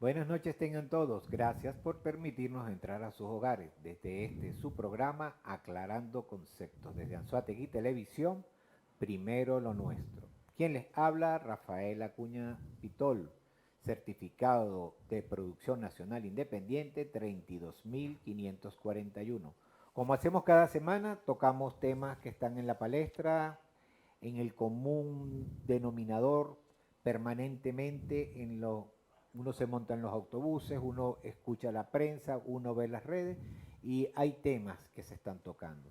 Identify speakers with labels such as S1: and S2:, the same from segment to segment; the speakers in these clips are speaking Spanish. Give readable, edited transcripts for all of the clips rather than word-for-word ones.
S1: Buenas noches tengan todos. Gracias por permitirnos entrar a sus hogares desde su programa Aclarando Conceptos desde Anzoátegui Televisión, Primero lo Nuestro. Quien les habla, Rafael Acuña Pitol, certificado de Producción Nacional Independiente 32541. Como hacemos cada semana, tocamos temas que están en la palestra, en el común denominador permanentemente uno se monta en los autobuses, uno escucha la prensa, uno ve las redes y hay temas que se están tocando.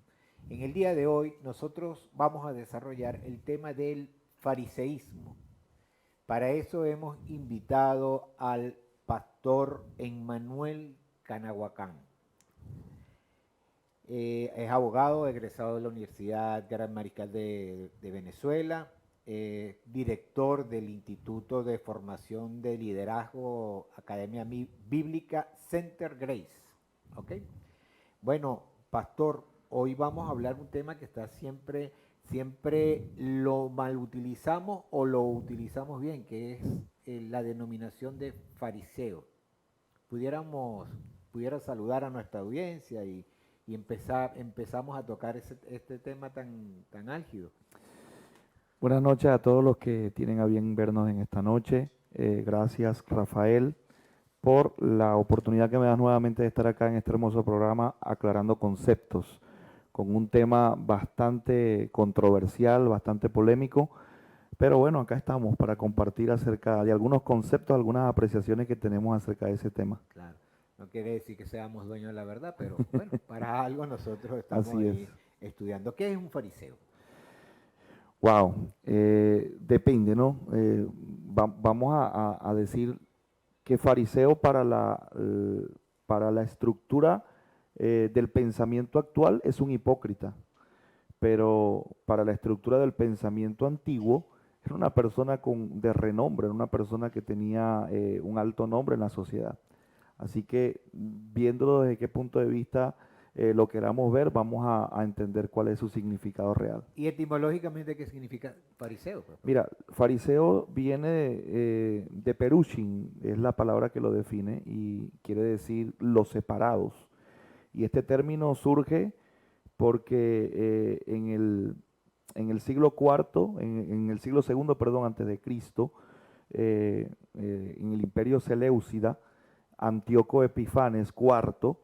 S1: En el día de hoy nosotros vamos a desarrollar el tema del fariseísmo. Para eso hemos invitado al pastor Emmanuel Canahuacán. Es abogado, egresado de la Universidad Gran Mariscal de Venezuela, director del Instituto de Formación de Liderazgo Academia Bíblica Center Grace. ¿Ok? Bueno, pastor, hoy vamos a hablar de un tema que está siempre lo mal utilizamos o lo utilizamos bien, que es la denominación de fariseo. Pudiera saludar a nuestra audiencia y empezamos a tocar este tema tan álgido.
S2: Buenas noches a todos los que tienen a bien vernos en esta noche. Gracias, Rafael, por la oportunidad que me das nuevamente de estar acá en este hermoso programa aclarando conceptos, con un tema bastante controversial, bastante polémico, pero bueno, acá estamos para compartir acerca de algunos conceptos, algunas apreciaciones que tenemos acerca de ese tema.
S1: Claro, no quiere decir que seamos dueños de la verdad, pero bueno, para algo nosotros estamos
S2: Así es.
S1: ahí estudiando. ¿Qué es un fariseo?
S2: Wow, depende, ¿no? Vamos a decir que fariseo para la estructura del pensamiento actual es un hipócrita, pero para la estructura del pensamiento antiguo era una persona de renombre, era una persona que tenía un alto nombre en la sociedad. Así que viéndolo desde qué punto de vista lo queramos ver, vamos a entender cuál es su significado real.
S1: ¿Y etimológicamente qué significa fariseo? Pues?
S2: Mira, fariseo viene de perushin, es la palabra que lo define y quiere decir los separados. Y este término surge porque en el siglo cuarto, en el siglo segundo, perdón, antes de Cristo, en el imperio Seleucida, Antíoco Epifanes IV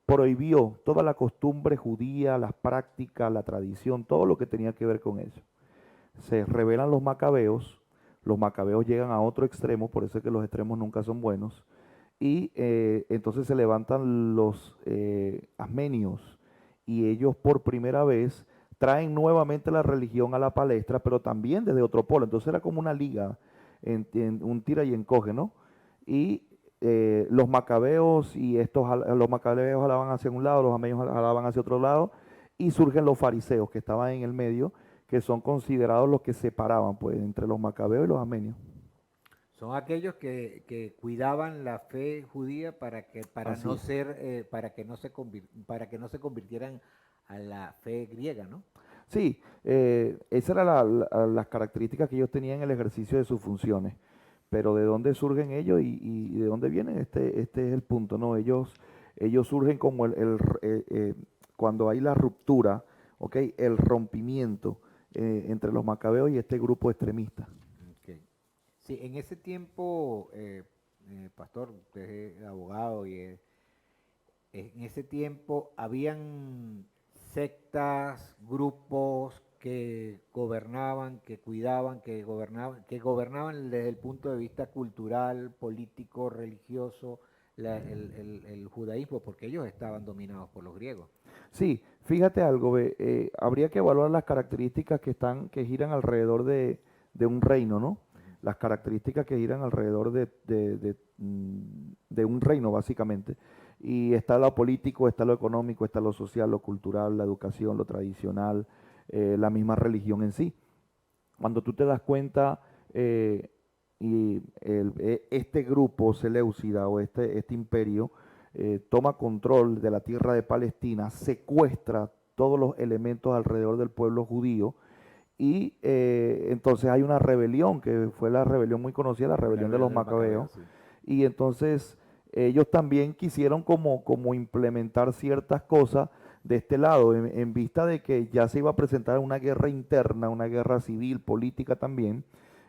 S2: prohibió toda la costumbre judía, las prácticas, la tradición, todo lo que tenía que ver con eso. Se rebelan los macabeos llegan a otro extremo, por eso es que los extremos nunca son buenos, y entonces se levantan los asmenios, y ellos por primera vez traen nuevamente la religión a la palestra, pero también desde otro polo. Entonces era como una liga, un tira y encoge, ¿no? Y los macabeos y los macabeos alaban hacia un lado, los asmenios alaban hacia otro lado, y surgen los fariseos que estaban en el medio, que son considerados los que separaban pues entre los macabeos y los asmenios.
S1: Son aquellos que cuidaban la fe judía para
S2: Así
S1: no
S2: es.
S1: ser, para que no se convirtieran a la fe griega, ¿no?
S2: Sí, esas eran las características que ellos tenían en el ejercicio de sus funciones. Pero de dónde surgen ellos y de dónde vienen, este es el punto, ¿no? Ellos surgen como cuando hay la ruptura, ¿ok? El rompimiento entre los macabeos y este grupo extremista.
S1: Okay. Sí, en ese tiempo, pastor, usted es abogado en ese tiempo habían sectas, grupos que gobernaban, que cuidaban, que gobernaban desde el punto de vista cultural, político, religioso, el judaísmo, porque ellos estaban dominados por los griegos.
S2: Sí, fíjate algo, habría que evaluar las características que giran alrededor de un reino, ¿no? Las características que giran alrededor de un reino, básicamente. Y está lo político, está lo económico, está lo social, lo cultural, la educación, lo tradicional, la misma religión en sí. Cuando tú te das cuenta, este grupo Seleucida o este imperio toma control de la tierra de Palestina, secuestra todos los elementos alrededor del pueblo judío y entonces hay una rebelión que fue la rebelión muy conocida, la
S1: La
S2: rebelión de los
S1: rebelión del Macabeo,
S2: macabeos,
S1: sí.
S2: y entonces ellos también quisieron como implementar ciertas cosas de este lado, en vista de que ya se iba a presentar una guerra interna, una guerra civil, política también.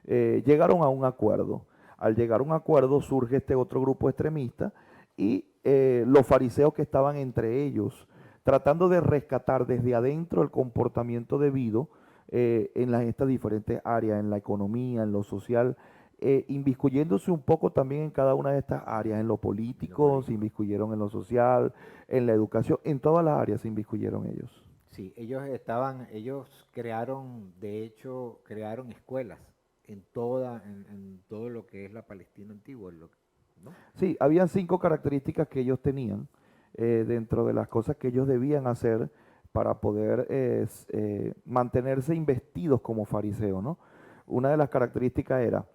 S2: Llegaron a un acuerdo. Al llegar a un acuerdo surge este otro grupo extremista y los fariseos que estaban entre ellos, tratando de rescatar desde adentro el comportamiento debido estas diferentes áreas, en la economía, en lo social, inmiscuyéndose un poco también en cada una de estas áreas, en lo
S1: En lo
S2: político, se
S1: político.
S2: inmiscuyeron en lo social, en la educación, en todas las áreas se inmiscuyeron ellos.
S1: Sí, ellos crearon, de hecho, crearon escuelas en todo lo que es la Palestina antigua, ¿no?
S2: Sí, habían 5 características que ellos tenían dentro de las cosas que ellos debían hacer para poder mantenerse investidos como fariseos, ¿no? Una de las características era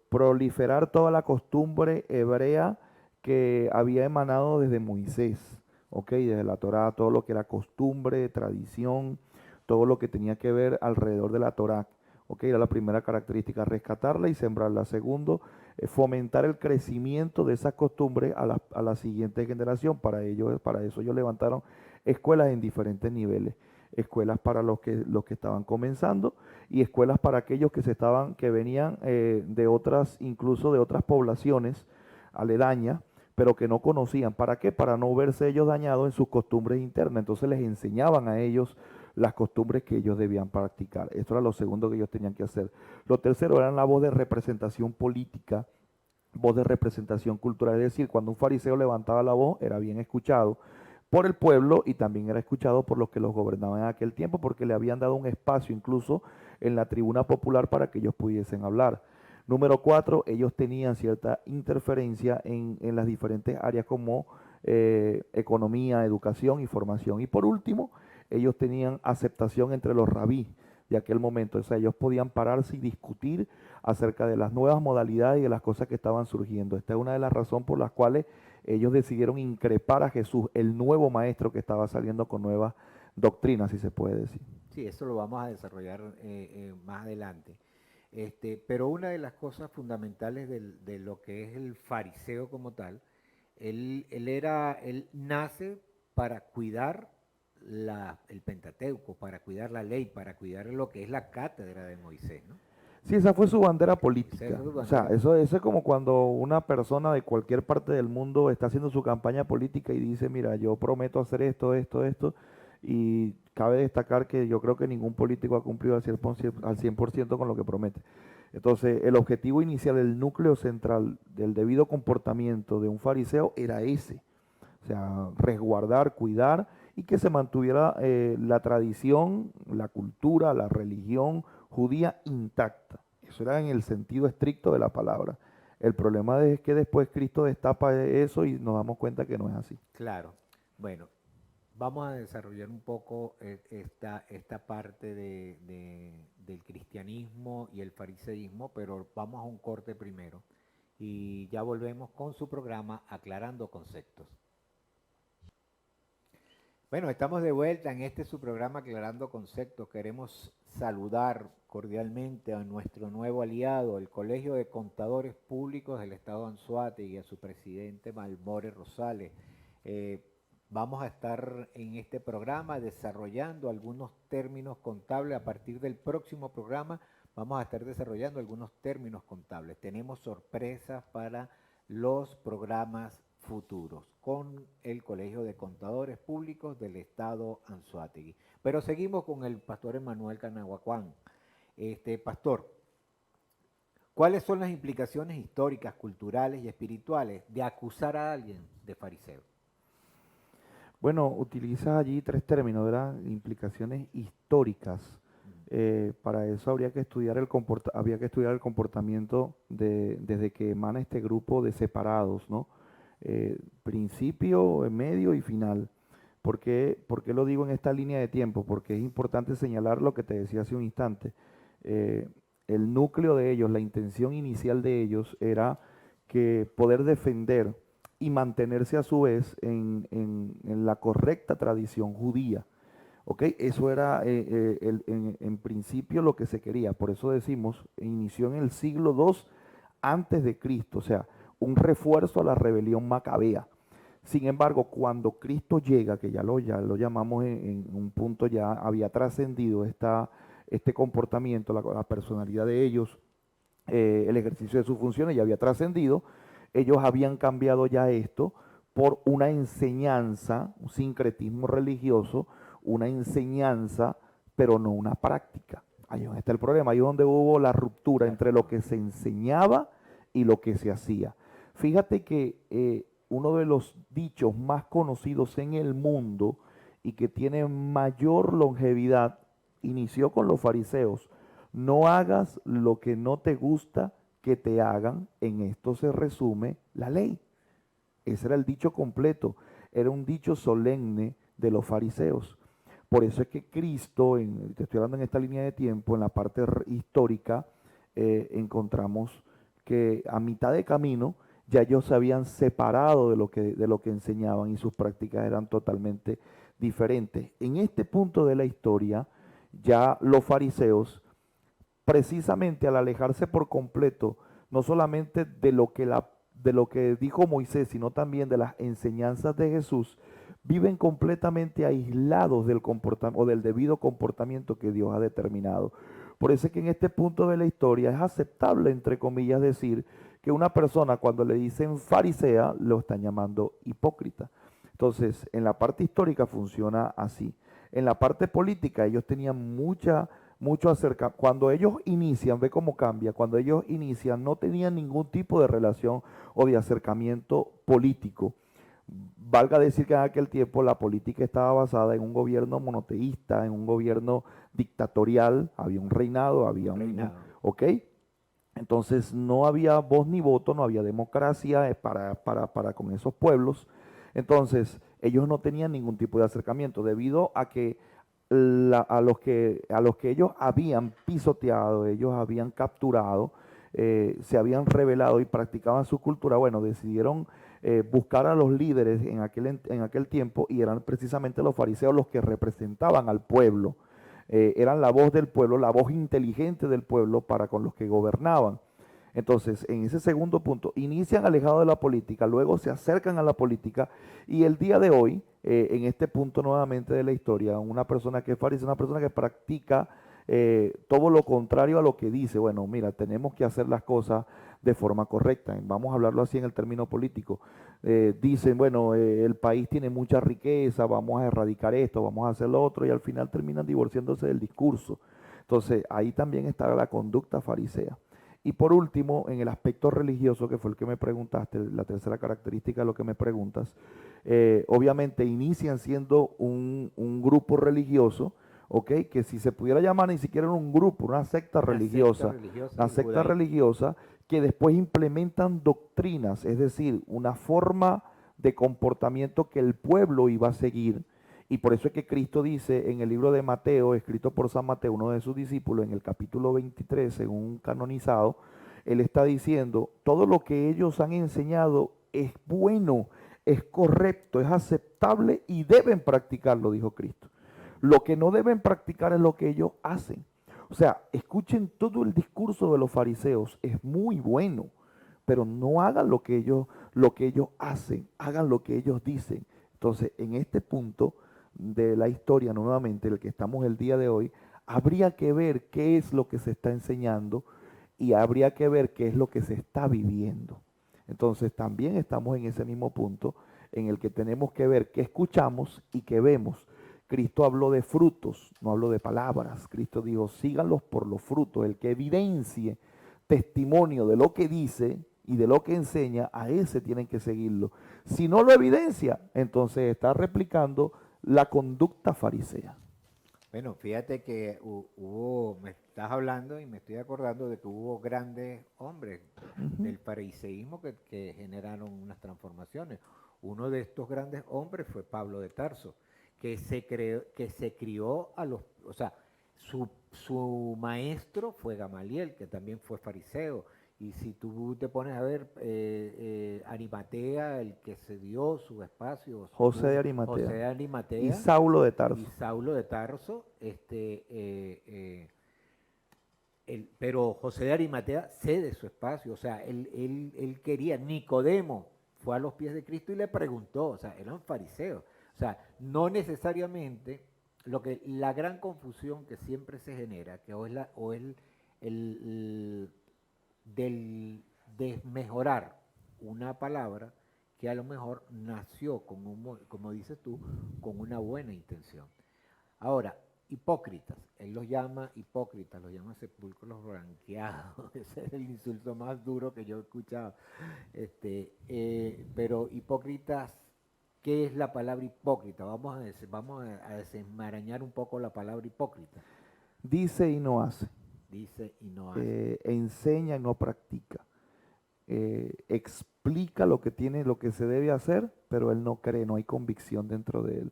S2: proliferar toda la costumbre hebrea que había emanado desde Moisés, ¿ok? Desde la Torá, todo lo que era costumbre, tradición, todo lo que tenía que ver alrededor de la Torá. ¿Ok? Era la primera característica, rescatarla y sembrarla. Segundo, fomentar el crecimiento de esas costumbres a la siguiente generación. Para eso ellos levantaron escuelas en diferentes niveles. Escuelas para los que estaban comenzando y escuelas para aquellos que venían de otras, incluso de otras poblaciones aledañas, pero que no conocían. ¿Para qué? Para no verse ellos dañados en sus costumbres internas. Entonces les enseñaban a ellos las costumbres que ellos debían practicar. Esto era lo segundo que ellos tenían que hacer. Lo tercero era la voz de representación política, voz de representación cultural. Es decir, cuando un fariseo levantaba la voz, era bien escuchado por el pueblo y también era escuchado por los que los gobernaban en aquel tiempo, porque le habían dado un espacio incluso en la tribuna popular para que ellos pudiesen hablar. Número 4, ellos tenían cierta interferencia en las diferentes áreas como economía, educación y formación. Y por último, ellos tenían aceptación entre los rabí de aquel momento. O sea, ellos podían pararse y discutir acerca de las nuevas modalidades y de las cosas que estaban surgiendo. Esta es una de las razones por las cuales ellos decidieron increpar a Jesús, el nuevo maestro que estaba saliendo con nuevas doctrinas, si se puede decir.
S1: Sí, eso lo vamos a desarrollar más adelante. Pero una de las cosas fundamentales de lo que es el fariseo como tal, él nace para cuidar el Pentateuco, para cuidar la ley, para cuidar lo que es la cátedra de Moisés, ¿no?
S2: Sí, esa fue su bandera
S1: Esa es
S2: política.
S1: su
S2: O sea,
S1: bandera.
S2: eso es como cuando una persona de cualquier parte del mundo está haciendo su campaña política y dice, mira, yo prometo hacer esto, esto, esto. Y cabe destacar que yo creo que ningún político ha cumplido al 100% con lo que promete. Entonces, el objetivo inicial, el núcleo central del debido comportamiento de un fariseo era ese. O sea, resguardar, cuidar y que se mantuviera la tradición, la cultura, la religión judía intacta. Eso era en el sentido estricto de la palabra. El problema es que después Cristo destapa eso y nos damos cuenta que no es así.
S1: Claro. Bueno, vamos a desarrollar un poco esta parte del cristianismo y el fariseísmo, pero vamos a un corte primero y ya volvemos con su programa Aclarando Conceptos. Bueno, estamos de vuelta en su programa Aclarando Conceptos. Queremos saludar cordialmente a nuestro nuevo aliado, el Colegio de Contadores Públicos del Estado de Anzoátegui, y a su presidente Malmore Rosales. Eh, Vamos a estar en este programa desarrollando algunos términos contables. A partir del próximo programa vamos a estar desarrollando algunos términos contables. Tenemos sorpresas para los programas futuros con el Colegio de Contadores Públicos del Estado Anzoátegui. Pero seguimos con el pastor Emanuel Canaguacuán. Pastor, ¿cuáles son las implicaciones históricas, culturales y espirituales de acusar a alguien de fariseo?
S2: Bueno, utilizas allí 3 términos, ¿verdad? Implicaciones históricas. Para eso habría que estudiar el comportamiento desde que emana este grupo de separados, ¿no? Principio, medio y final. ¿Por qué lo digo en esta línea de tiempo? Porque es importante señalar lo que te decía hace un instante. Eh, el núcleo de ellos, la intención inicial de ellos era que poder defender y mantenerse a su vez en la correcta tradición judía. ¿Ok? Eso era en principio lo que se quería. Por eso decimos, inició en el siglo II antes de Cristo. O sea, un refuerzo a la rebelión macabea. Sin embargo, cuando Cristo llega, que ya lo llamamos en un punto, ya había trascendido este comportamiento, la personalidad de ellos, el ejercicio de sus funciones ya había trascendido, ellos habían cambiado ya esto por una enseñanza, un sincretismo religioso, una enseñanza, pero no una práctica. Ahí es donde está el problema, ahí es donde hubo la ruptura entre lo que se enseñaba y lo que se hacía. Fíjate que uno de los dichos más conocidos en el mundo y que tiene mayor longevidad inició con los fariseos. No hagas lo que no te gusta que te hagan. En esto se resume la ley. Ese era el dicho completo. Era un dicho solemne de los fariseos. Por eso es que Cristo, te estoy hablando en esta línea de tiempo, en la parte histórica, encontramos que a mitad de camino ya ellos se habían separado de lo que enseñaban y sus prácticas eran totalmente diferentes. En este punto de la historia, ya los fariseos, precisamente al alejarse por completo, no solamente de lo que dijo Moisés, sino también de las enseñanzas de Jesús, viven completamente aislados del comportamiento o del debido comportamiento que Dios ha determinado. Por eso es que en este punto de la historia es aceptable, entre comillas, decir que una persona cuando le dicen farisea, lo están llamando hipócrita. Entonces, en la parte histórica funciona así. En la parte política ellos tenían mucho acerca. Cuando ellos inician, ve cómo cambia, cuando ellos inician no tenían ningún tipo de relación o de acercamiento político. Valga decir que en aquel tiempo la política estaba basada en un gobierno monoteísta, en un gobierno dictatorial, había un reinado, había ¿ok? Entonces no había voz ni voto, no había democracia para con esos pueblos. Entonces ellos no tenían ningún tipo de acercamiento debido a que a los que ellos habían pisoteado, ellos habían capturado, se habían rebelado y practicaban su cultura. Bueno, decidieron buscar a los líderes en aquel tiempo y eran precisamente los fariseos los que representaban al pueblo. Eran la voz del pueblo, la voz inteligente del pueblo para con los que gobernaban. Entonces, en ese segundo punto, inician alejados de la política, luego se acercan a la política y el día de hoy, en este punto nuevamente de la historia, una persona que es fariseo, una persona que practica todo lo contrario a lo que dice. Bueno, mira, tenemos que hacer las cosas de forma correcta. Vamos a hablarlo así en el término político. Dicen, bueno, el país tiene mucha riqueza, vamos a erradicar esto, vamos a hacer lo otro y al final terminan divorciándose del discurso. Entonces, ahí también está la conducta farisea. Y por último, en el aspecto religioso, que fue el que me preguntaste, la tercera característica de lo que me preguntas, obviamente inician siendo un grupo religioso, ¿ok? Que si se pudiera llamar ni siquiera un grupo, una secta religiosa, una secta religiosa que después implementan doctrinas, es decir, una forma de comportamiento que el pueblo iba a seguir. Y por eso es que Cristo dice en el libro de Mateo, escrito por San Mateo, uno de sus discípulos, en el capítulo 23, según canonizado, él está diciendo, todo lo que ellos han enseñado es bueno, es correcto, es aceptable y deben practicarlo, dijo Cristo. Lo que no deben practicar es lo que ellos hacen. O sea, escuchen todo el discurso de los fariseos, es muy bueno, pero no hagan lo que ellos hacen, hagan lo que ellos dicen. Entonces, en este punto de la historia, nuevamente, el que estamos el día de hoy, habría que ver qué es lo que se está enseñando y habría que ver qué es lo que se está viviendo. Entonces, también estamos en ese mismo punto en el que tenemos que ver qué escuchamos y qué vemos. Cristo habló de frutos, no habló de palabras. Cristo dijo, síganlos por los frutos. El que evidencie testimonio de lo que dice y de lo que enseña, a ese tienen que seguirlo. Si no lo evidencia, entonces está replicando la conducta farisea.
S1: Bueno, fíjate que me estás hablando y me estoy acordando de que hubo grandes hombres del fariseísmo que generaron unas transformaciones. Uno de estos grandes hombres fue Pablo de Tarso, que se crió o sea, su maestro fue Gamaliel, que también fue fariseo. Y si tú te pones a ver, Arimatea, el que se dio su espacio,
S2: José de Arimatea.
S1: José de Arimatea
S2: y Saulo de Tarso.
S1: Y Saulo de Tarso, pero José de Arimatea cede su espacio, o sea, él quería, Nicodemo fue a los pies de Cristo y le preguntó, o sea, eran fariseos, o sea, no necesariamente, la gran confusión que siempre se genera, que o es el del desmejorar una palabra que a lo mejor nació, como dices tú, con una buena intención. Ahora, hipócritas, él los llama hipócritas, los llama sepulcros blanqueados, ese es el insulto más duro que yo he escuchado. Pero hipócritas, ¿qué es la palabra hipócrita? Vamos a desenmarañar un poco la palabra hipócrita.
S2: Dice y no hace,
S1: Dice y no hace.
S2: enseña y no practica, explica lo que tiene, lo que se debe hacer, pero él no cree, no hay convicción dentro de él.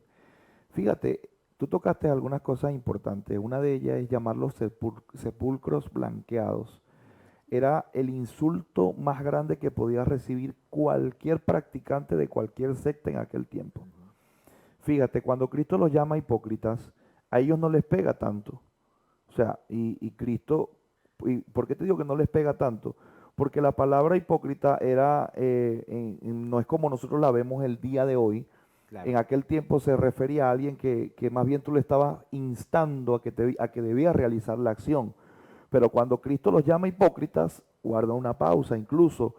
S2: Fíjate, tú tocaste algunas cosas importantes. Una de ellas es llamar los sepulcros blanqueados. Era el insulto más grande que podía recibir cualquier practicante de cualquier secta en aquel tiempo. Fíjate, cuando Cristo los llama hipócritas, a ellos no les pega tanto. O sea, y Cristo, ¿por qué te digo que no les pega tanto? Porque la palabra hipócrita era, no es como nosotros la vemos el día de hoy.
S1: Claro.
S2: En aquel tiempo se refería a alguien que más bien tú le estabas instando a que debía realizar la acción. Pero cuando Cristo los llama hipócritas, guarda una pausa. Incluso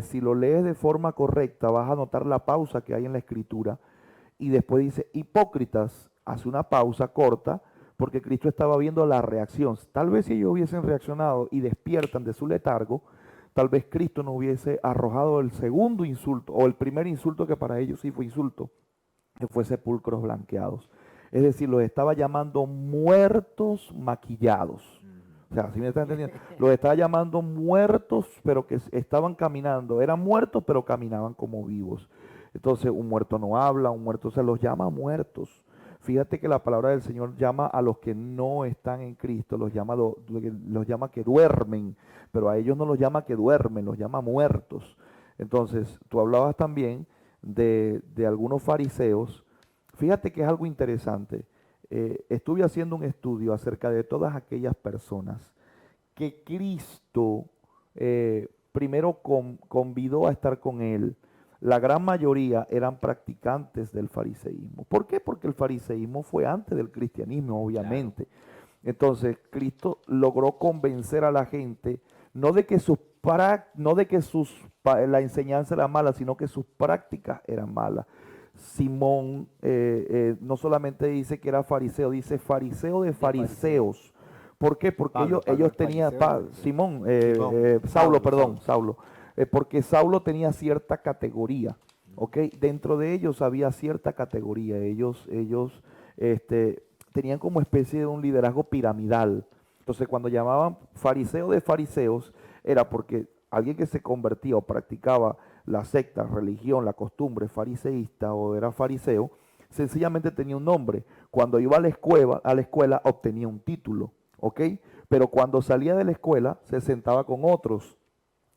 S2: si lo lees de forma correcta, vas a notar la pausa que hay en la escritura. Y después dice, hipócritas, hace una pausa corta, porque Cristo estaba viendo la reacción. Tal vez si ellos hubiesen reaccionado y despiertan de su letargo, tal vez Cristo no hubiese arrojado el segundo insulto, o el primer insulto que para ellos sí fue insulto, que fue sepulcros blanqueados. Es decir, los estaba llamando muertos maquillados. O sea, ¿sí me está entendiendo? Los estaba llamando muertos, pero que estaban caminando. Eran muertos, pero caminaban como vivos. Entonces, un muerto no habla, un muerto se los llama muertos. Fíjate que la palabra del Señor llama a los que no están en Cristo, los llama que duermen, pero a ellos no los llama que duermen, los llama muertos. Entonces, tú hablabas también de algunos fariseos. Fíjate que es algo interesante. Estuve haciendo un estudio acerca de todas aquellas personas que Cristo primero convidó a estar con él. La gran mayoría eran practicantes del fariseísmo. ¿Por qué? Porque el fariseísmo fue antes del cristianismo, obviamente. Claro. Entonces, Cristo logró convencer a la gente, no de que la enseñanza era mala, sino que sus prácticas eran malas. Simón no solamente dice que era fariseo, dice fariseo de fariseos. ¿Por qué? Porque ellos tenían, Saulo, porque Saulo tenía cierta categoría, ¿ok? Dentro de ellos había cierta categoría, ellos tenían como especie de un liderazgo piramidal. Entonces cuando llamaban fariseo de fariseos, era porque alguien que se convertía o practicaba la secta, religión, la costumbre fariseísta o era fariseo, sencillamente tenía un nombre. Cuando iba a la escuela obtenía un título, ¿ok? Pero cuando salía de la escuela se sentaba con otros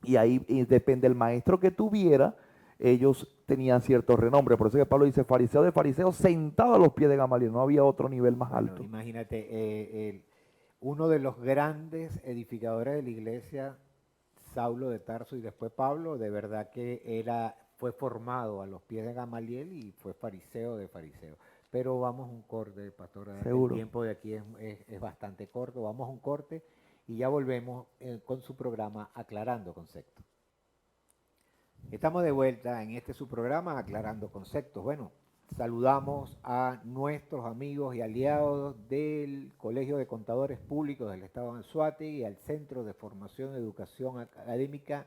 S2: y ahí depende del maestro que tuviera, ellos tenían cierto renombre. Por eso que Pablo dice fariseo de fariseos sentado a los pies de Gamaliel, no había otro nivel más alto.
S1: Imagínate, uno de los grandes edificadores de la iglesia, Saulo de Tarso y después Pablo, de verdad que fue formado a los pies de Gamaliel y fue fariseo de fariseo. Pero vamos a un corte, pastor.
S2: Seguro.
S1: El tiempo de aquí es bastante corto. Vamos a un corte y ya volvemos con su programa Aclarando Conceptos. Estamos de vuelta en su programa Aclarando Conceptos. Bueno, saludamos a nuestros amigos y aliados del Colegio de Contadores Públicos del Estado de Anzoátegui y al Centro de Formación y Educación Académica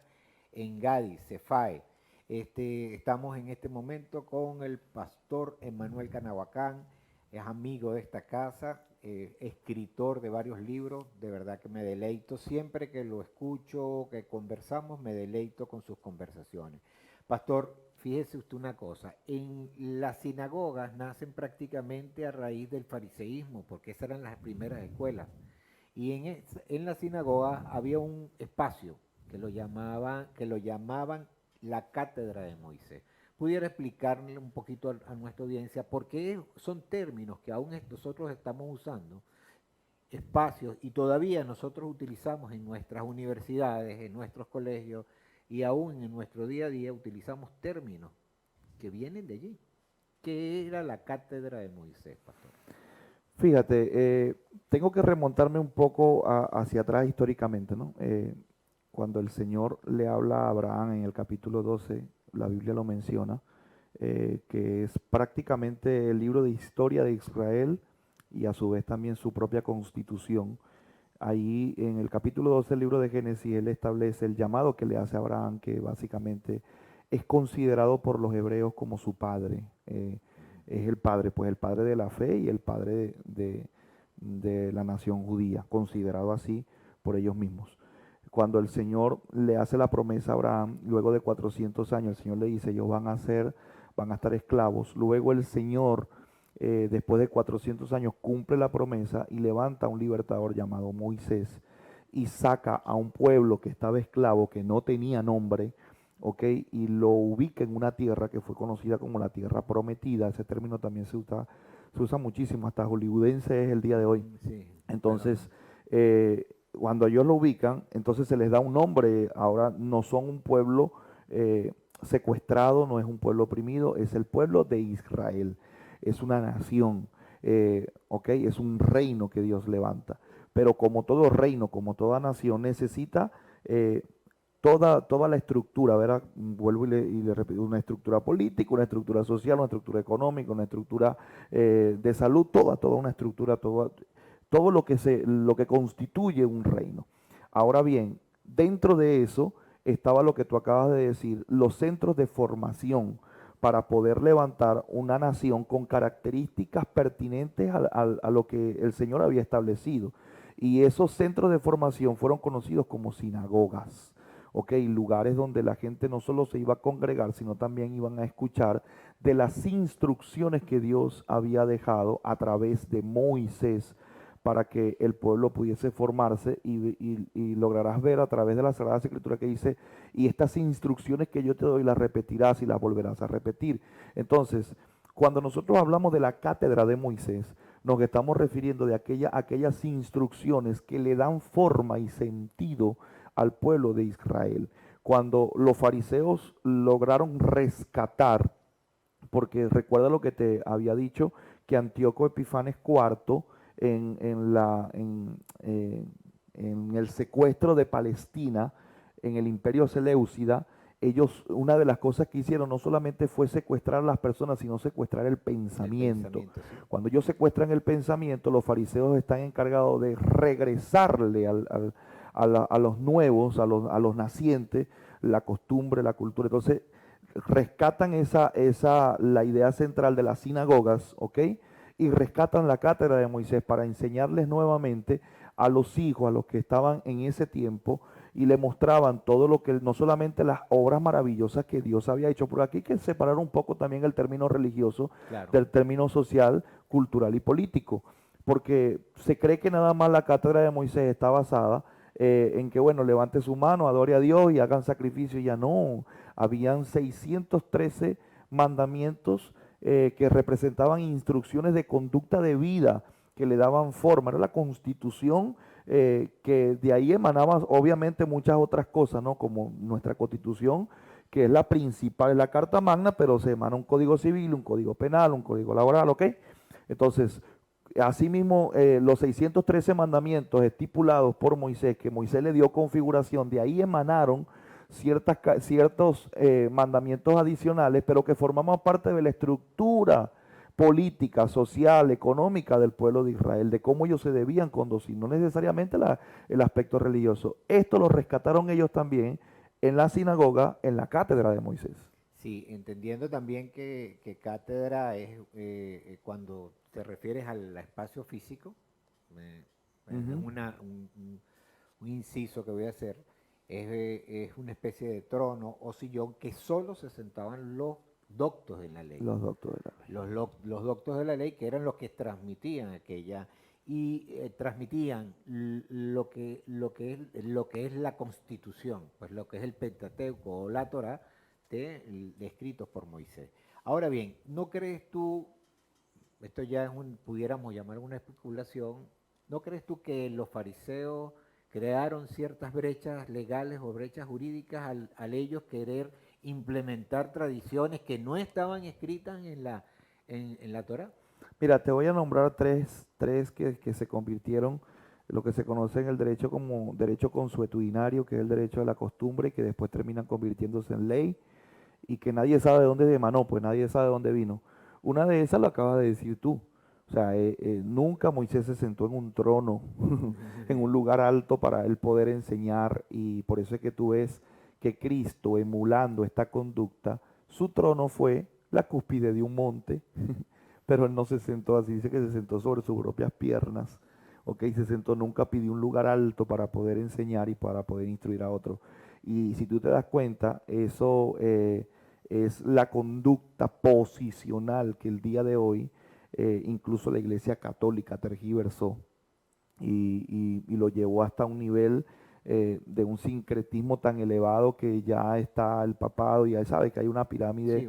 S1: en Gadis, CEFAE. Estamos en este momento con el pastor Emmanuel Canahuacán, es amigo de esta casa, escritor de varios libros, de verdad que me deleito, siempre que lo escucho, que conversamos, me deleito con sus conversaciones. Pastor, fíjese usted una cosa, en las sinagogas nacen prácticamente a raíz del fariseísmo, porque esas eran las primeras escuelas, y en la sinagoga había un espacio que lo llamaban la cátedra de Moisés. ¿Pudiera explicarle un poquito a nuestra audiencia por qué son términos que aún nosotros estamos usando espacios, y todavía nosotros utilizamos en nuestras universidades, en nuestros colegios y aún en nuestro día a día utilizamos términos que vienen de allí. ¿Qué era la cátedra de Moisés, pastor?
S2: Fíjate, tengo que remontarme un poco hacia atrás históricamente, ¿no? Cuando el Señor le habla a Abraham en el capítulo 12, la Biblia lo menciona, que es prácticamente el libro de historia de Israel y a su vez también su propia constitución. Ahí en el capítulo 12 del libro de Génesis, él establece el llamado que le hace a Abraham, que básicamente es considerado por los hebreos como su padre. Es el padre, pues el padre de la fe y el padre de la nación judía, considerado así por ellos mismos. Cuando el Señor le hace la promesa a Abraham, luego de 400 años, el Señor le dice, ellos van a estar esclavos. Luego el Señor, después de 400 años, cumple la promesa y levanta a un libertador llamado Moisés y saca a un pueblo que estaba esclavo, que no tenía nombre, ¿ok? Y lo ubica en una tierra que fue conocida como la tierra prometida. Ese término también se usa muchísimo, hasta hollywoodense es el día de hoy.
S1: Sí,
S2: Entonces,
S1: claramente.
S2: cuando ellos lo ubican, entonces se les da un nombre. Ahora no son un pueblo secuestrado, no es un pueblo oprimido, es el pueblo de Israel. Es una nación, ¿ok? Es un reino que Dios levanta. Pero como todo reino, como toda nación, necesita toda la estructura, ¿verdad? Vuelvo y le repito, una estructura política, una estructura social, una estructura económica, una estructura de salud, toda una estructura, todo lo que constituye un reino. Ahora bien, dentro de eso estaba lo que tú acabas de decir, los centros de formación para poder levantar una nación con características pertinentes a lo que el Señor había establecido. Y esos centros de formación fueron conocidos como sinagogas. ¿Ok? Lugares donde la gente no solo se iba a congregar, sino también iban a escuchar de las instrucciones que Dios había dejado a través de Moisés para que el pueblo pudiese formarse y lograrás ver a través de la Sagrada Escritura que dice, y estas instrucciones que yo te doy las repetirás y las volverás a repetir. Entonces, cuando nosotros hablamos de la cátedra de Moisés, nos estamos refiriendo de aquellas instrucciones que le dan forma y sentido al pueblo de Israel. Cuando los fariseos lograron rescatar, porque recuerda lo que te había dicho, que Antíoco Epifanes IV en el secuestro de Palestina, en el imperio Seleucida, ellos, una de las cosas que hicieron no solamente fue secuestrar a las personas, sino secuestrar el
S1: El
S2: pensamiento.
S1: pensamiento, sí.
S2: Cuando ellos secuestran el pensamiento, los fariseos están encargados de regresarle a los nuevos, a los nacientes, la costumbre, la cultura. Entonces, rescatan la idea central de las sinagogas, ¿ok? Y rescatan la cátedra de Moisés para enseñarles nuevamente a los hijos, a los que estaban en ese tiempo, y le mostraban todo lo que, no solamente las obras maravillosas que Dios había hecho, pero aquí hay que separar un poco también el término religioso
S1: Claro.
S2: del término social, cultural y político, porque se cree que nada más la cátedra de Moisés está basada en que, bueno, levante su mano, adore a Dios y hagan sacrificio, y ya no, habían 613 mandamientos que representaban instrucciones de conducta de vida que le daban forma. Era la constitución que de ahí emanaban obviamente muchas otras cosas, ¿no? Como nuestra constitución, que es la principal, es la Carta Magna, pero se emana un código civil, un código penal, un código laboral, ¿ok? Entonces, asimismo, los 613 mandamientos estipulados por Moisés, que Moisés le dio configuración, de ahí emanaron ciertos mandamientos adicionales, pero que formaban parte de la estructura política, social, económica del pueblo de Israel, de cómo ellos se debían conducir, no necesariamente el aspecto religioso. Esto lo rescataron ellos también en la sinagoga, en la cátedra de Moisés.
S1: Sí, entendiendo también que cátedra es cuando te refieres al espacio físico, eh, es
S2: Ujú.
S1: un inciso que voy a hacer, es una especie de trono o sillón que solo se sentaban los doctos de la ley.
S2: Los doctores de la ley.
S1: Los doctos de la ley que eran los que transmitían aquella y transmitían lo que es la constitución, pues lo que es el Pentateuco o la Torá de escritos por Moisés. Ahora bien, ¿no crees tú, esto ya es pudiéramos llamar una especulación, ¿No crees tú que los fariseos crearon ciertas brechas legales o brechas jurídicas al ellos querer implementar tradiciones que no estaban escritas en la Torá?
S2: Mira, te voy a nombrar tres que se convirtieron en lo que se conoce en el derecho como derecho consuetudinario, que es el derecho de la costumbre, y que después terminan convirtiéndose en ley, y que nadie sabe de dónde emanó, pues nadie sabe de dónde vino. Una de esas lo acabas de decir tú. O sea, nunca Moisés se sentó en un trono, en un lugar alto para él poder enseñar, y por eso es que tú ves que Cristo, emulando esta conducta, su trono fue la cúspide de un monte, pero él no se sentó así, dice que se sentó sobre sus propias piernas, ok, se sentó, nunca pidió un lugar alto para poder enseñar y para poder instruir a otros. Y si tú te das cuenta, eso es la conducta posicional que el día de hoy incluso la Iglesia Católica tergiversó y lo llevó hasta un nivel de un sincretismo tan elevado que ya está el papado, ya sabe que
S1: Sí, una
S2: hay
S1: pirámide.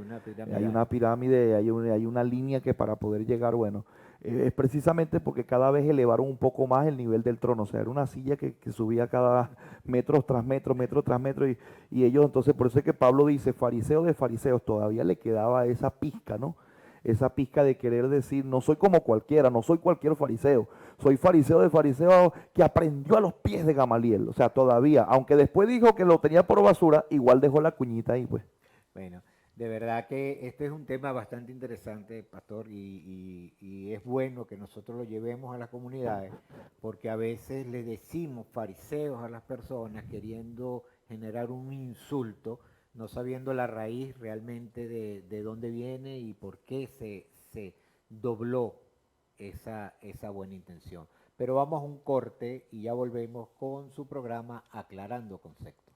S2: una pirámide, hay una línea que para poder llegar, bueno, es precisamente porque cada vez elevaron un poco más el nivel del trono, o sea, era una silla que subía cada metro tras metro, y ellos entonces, por eso es que Pablo dice, fariseo de fariseos, todavía le quedaba esa pizca, ¿no? Esa pizca de querer decir, no soy como cualquiera, no soy cualquier fariseo, soy fariseo de fariseo que aprendió a los pies de Gamaliel. O sea, todavía, aunque después dijo que lo tenía por basura, igual dejó la cuñita ahí, pues.
S1: Bueno, de verdad que este es un tema bastante interesante, pastor, y es bueno que nosotros lo llevemos a las comunidades, porque a veces le decimos fariseos a las personas queriendo generar un insulto, no sabiendo la raíz realmente de dónde viene y por qué se dobló esa buena intención. Pero vamos a un corte y ya volvemos con su programa Aclarando Conceptos.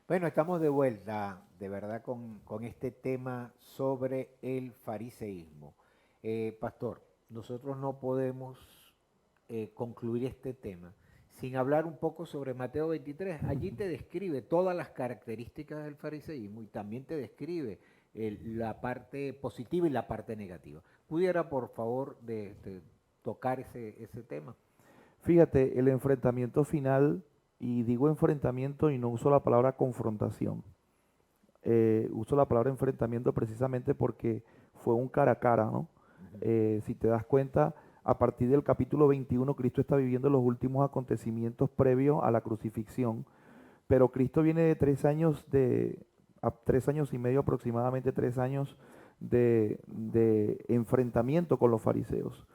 S1: Bueno, estamos de vuelta, de verdad, con este tema sobre el fariseísmo. Pastor, nosotros no podemos concluir este tema sin hablar un poco sobre Mateo 23. Allí te describe todas las características del fariseísmo y también te describe la parte positiva y la parte negativa. ¿Pudiera, por favor, de tocar ese tema?
S2: Fíjate, el enfrentamiento final, y digo enfrentamiento y no uso la palabra confrontación, uso la palabra enfrentamiento precisamente porque fue un cara a cara, ¿no?
S1: Ujú.
S2: Si te das cuenta, a partir del capítulo 21, Cristo está viviendo los últimos acontecimientos previos a la crucifixión, pero Cristo viene de 3 años a 3 años y medio, aproximadamente 3 años de enfrentamiento con los fariseos,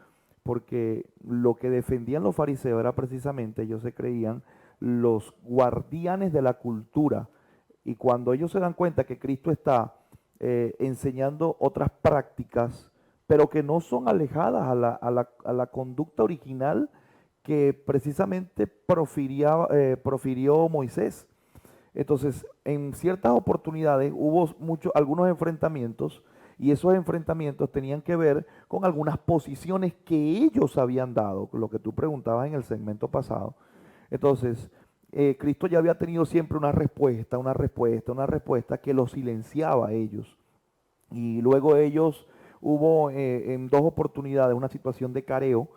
S2: porque lo que defendían los fariseos era precisamente, ellos se creían los guardianes de la cultura, y cuando ellos se dan cuenta que Cristo está enseñando otras prácticas, pero que no son alejadas a la conducta original que precisamente profirió Moisés. Entonces, en ciertas oportunidades hubo algunos enfrentamientos, y esos enfrentamientos tenían que ver con algunas posiciones que ellos habían dado, lo que tú preguntabas en el segmento pasado. Entonces, Cristo ya había tenido siempre una respuesta que los silenciaba a ellos. Y luego ellos hubo en dos oportunidades una situación de careo,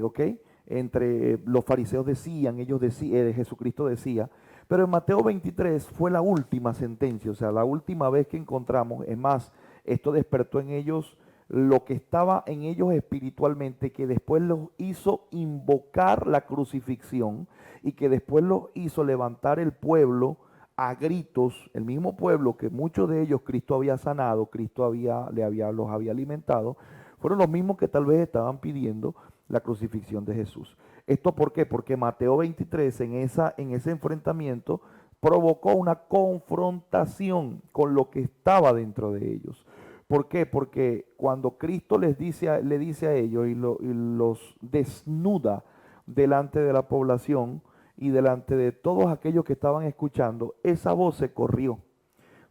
S2: ¿ok? Entre los fariseos decían, Jesucristo decía, pero en Mateo 23 fue la última sentencia, o sea, la última vez que encontramos, es más, esto despertó en ellos lo que estaba en ellos espiritualmente, que después los hizo invocar la crucifixión y que después los hizo levantar el pueblo a gritos, el mismo pueblo que muchos de ellos Cristo había sanado, Cristo los había alimentado, fueron los mismos que tal vez estaban pidiendo la crucifixión de Jesús. ¿Esto por qué? Porque Mateo 23 en ese enfrentamiento provocó una confrontación con lo que estaba dentro de ellos. ¿Por qué? Porque cuando Cristo le dice a ellos y los desnuda delante de la población y delante de todos aquellos que estaban escuchando, esa voz se corrió,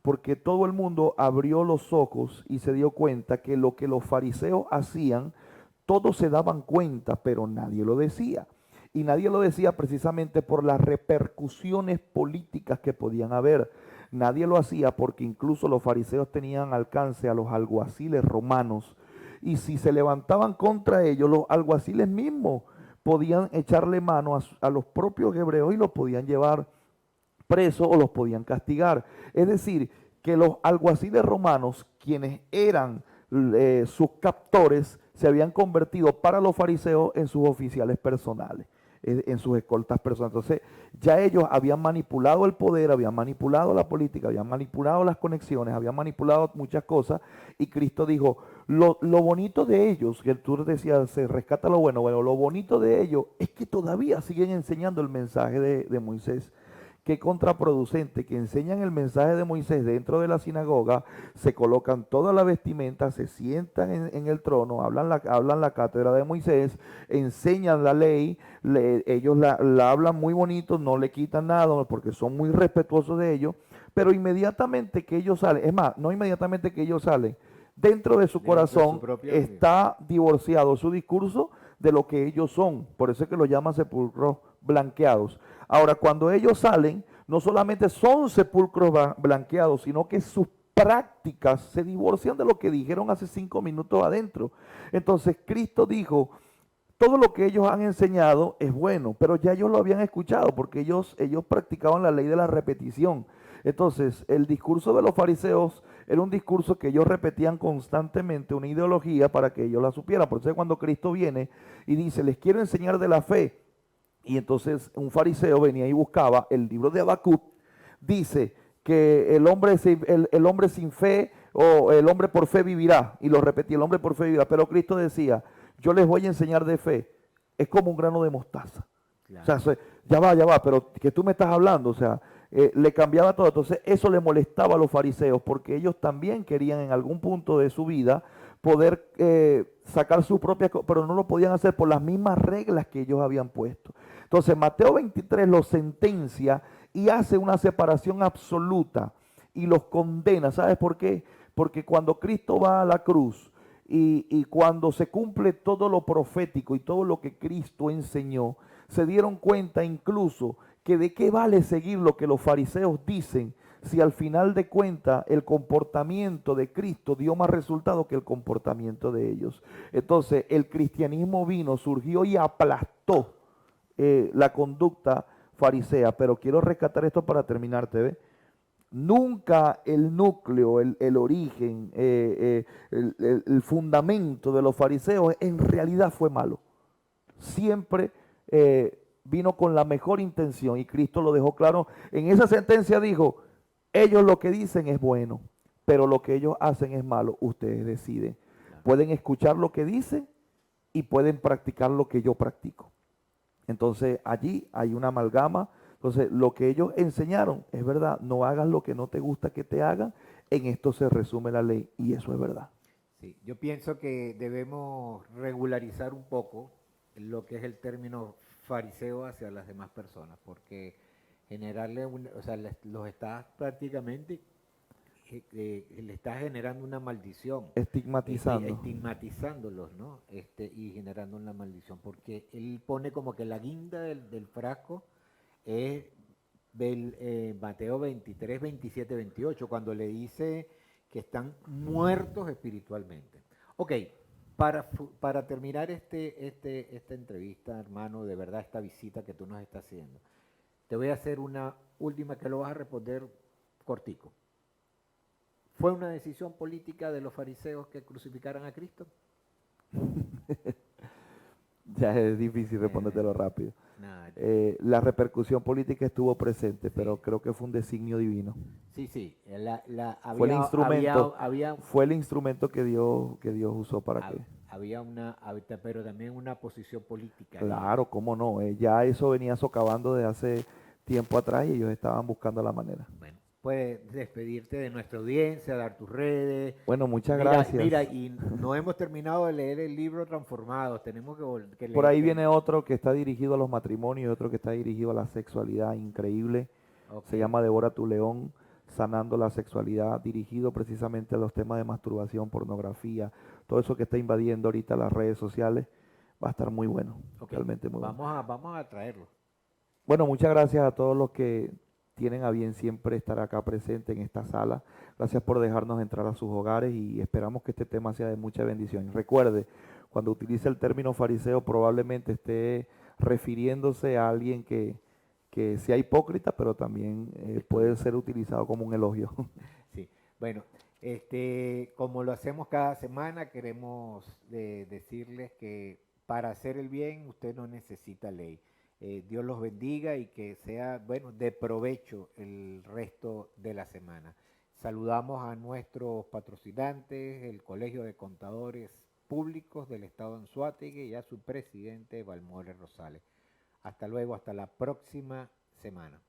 S2: porque todo el mundo abrió los ojos y se dio cuenta que lo que los fariseos hacían, todos se daban cuenta, pero nadie lo decía. Y nadie lo decía precisamente por las repercusiones políticas que podían haber. Nadie lo hacía porque incluso los fariseos tenían alcance a los alguaciles romanos, y si se levantaban contra ellos, los alguaciles mismos podían echarle mano a los propios hebreos y los podían llevar presos o los podían castigar. Es decir, que los alguaciles romanos, quienes eran sus captores, se habían convertido para los fariseos en sus oficiales personales, en sus escoltas personales. Entonces, ya ellos habían manipulado el poder, habían manipulado la política, habían manipulado las conexiones, habían manipulado muchas cosas, y Cristo dijo, lo bonito de ellos, que tú decías, se rescata lo bueno, lo bonito de ellos es que todavía siguen enseñando el mensaje de Moisés. Qué contraproducente, que enseñan el mensaje de Moisés dentro de la sinagoga, se colocan toda la vestimenta, se sientan en el trono, hablan la cátedra de Moisés, enseñan la ley, ellos la hablan muy bonito, no le quitan nada porque son muy respetuosos de ellos, pero inmediatamente que ellos salen, es más, no inmediatamente que ellos salen, dentro de su corazón está divorciado su discurso de lo que ellos son, por eso es que lo llaman sepulcros blanqueados. Ahora, cuando ellos salen, no solamente son sepulcros blanqueados, sino que sus prácticas se divorcian de lo que dijeron hace 5 minutos adentro. Entonces, Cristo dijo, todo lo que ellos han enseñado es bueno, pero ya ellos lo habían escuchado porque ellos practicaban la ley de la repetición. Entonces, el discurso de los fariseos era un discurso que ellos repetían constantemente, una ideología para que ellos la supieran. Por eso cuando Cristo viene y dice, les quiero enseñar de la fe, y entonces un fariseo venía y buscaba el libro de Habacuc, dice que el hombre sin fe o el hombre por fe vivirá, y lo repetía, el hombre por fe vivirá, pero Cristo decía, yo les voy a enseñar de fe, es como un grano de mostaza. Claro. O sea, ya va, pero que tú me estás hablando, o sea, le cambiaba todo. Entonces eso le molestaba a los fariseos porque ellos también querían en algún punto de su vida poder sacar sus propias cosas, pero no lo podían hacer por las mismas reglas que ellos habían puesto. Entonces Mateo 23 los sentencia y hace una separación absoluta y los condena. ¿Sabes por qué? Porque cuando Cristo va a la cruz y cuando se cumple todo lo profético y todo lo que Cristo enseñó, se dieron cuenta incluso que de qué vale seguir lo que los fariseos dicen si al final de cuentas el comportamiento de Cristo dio más resultado que el comportamiento de ellos. Entonces el cristianismo surgió y aplastó la conducta farisea. Pero quiero rescatar esto para terminar, ¿te Nunca el núcleo, el origen, el fundamento de los fariseos en realidad fue malo. Siempre vino con la mejor intención y Cristo lo dejó claro. En esa sentencia dijo, ellos lo que dicen es bueno, pero lo que ellos hacen es malo. Ustedes deciden. Pueden escuchar lo que dicen y pueden practicar lo que yo practico. Entonces allí hay una amalgama. Entonces lo que ellos enseñaron es verdad. No hagas lo que no te gusta que te hagan. En esto se resume la ley y eso es verdad.
S1: Sí, yo pienso que debemos regularizar un poco lo que es el término fariseo hacia las demás personas, porque generarle, o sea, los estás prácticamente, le estás generando una maldición. Estigmatizándolos, ¿no? Y generando una maldición, porque él pone como que la guinda del frasco es Mateo 23, 27, 28, cuando le dice que están muertos espiritualmente. Ok, para terminar esta entrevista, hermano, de verdad, esta visita que tú nos estás haciendo, te voy a hacer una última que lo vas a responder cortico. ¿Fue una decisión política de los fariseos que crucificaran a Cristo?
S2: Ya es difícil respondértelo rápido. La repercusión política estuvo presente, sí, pero creo que fue un designio divino.
S1: Sí.
S2: Fue el instrumento que Dios usó para que...
S1: Pero también una posición política.
S2: Claro, cómo no. Ya eso venía socavando desde hace tiempo atrás y ellos estaban buscando la manera.
S1: Bueno, puedes despedirte de nuestra audiencia, dar tus redes.
S2: Bueno, muchas gracias.
S1: Mira, y no hemos terminado de leer el libro Transformados. Tenemos que leer.
S2: Por ahí viene otro que está dirigido a los matrimonios y otro que está dirigido a la sexualidad, increíble. Okay. Se llama Devora tu León, sanando la sexualidad, dirigido precisamente a los temas de masturbación, pornografía, todo eso que está invadiendo ahorita las redes sociales. Va a estar muy bueno, okay, realmente muy bueno.
S1: Vamos a traerlo.
S2: Bueno, muchas gracias a todos los que tienen a bien siempre estar acá presente en esta sala. Gracias por dejarnos entrar a sus hogares y esperamos que este tema sea de mucha bendición. Recuerde, cuando utilice el término fariseo probablemente esté refiriéndose a alguien que sea hipócrita, pero también puede ser utilizado como un elogio.
S1: Sí, bueno, como lo hacemos cada semana, queremos decirles que para hacer el bien usted no necesita ley. Dios los bendiga y que sea, bueno, de provecho el resto de la semana. Saludamos a nuestros patrocinantes, el Colegio de Contadores Públicos del Estado de Anzoátegui y a su presidente, Valmore Rosales. Hasta luego, hasta la próxima semana.